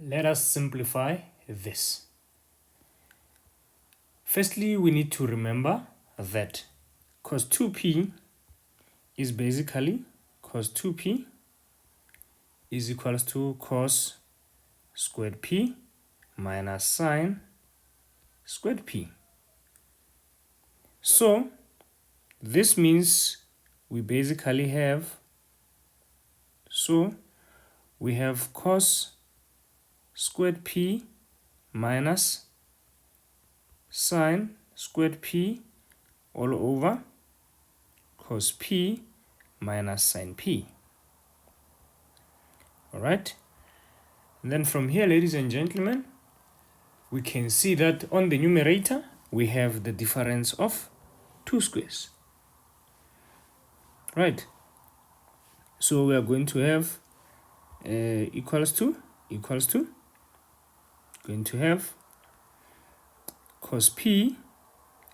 Let us simplify this. Firstly, we need to remember that cos 2p is basically cos 2p is equals to cos squared p minus sine squared p. So this means we basically have, we have cos squared p minus sine squared p all over cos p minus sine p. All right. And then from here, ladies and gentlemen, we can see that on the numerator, we have the difference of two squares. Right. So we are going to have equals to, going to have cos p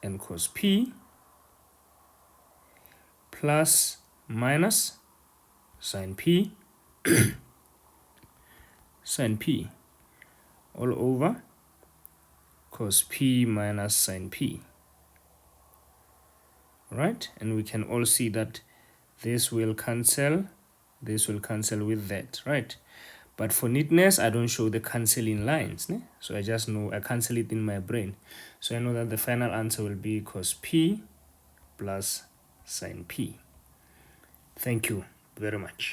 and cos p plus minus sine p sine p all over cos p minus sine p. Right, and we can all see that this will cancel with that, right? But for neatness, I don't show the cancelling lines, né? So I just know I cancel it in my brain. So I know that the final answer will be cos p plus sine p. Thank you very much.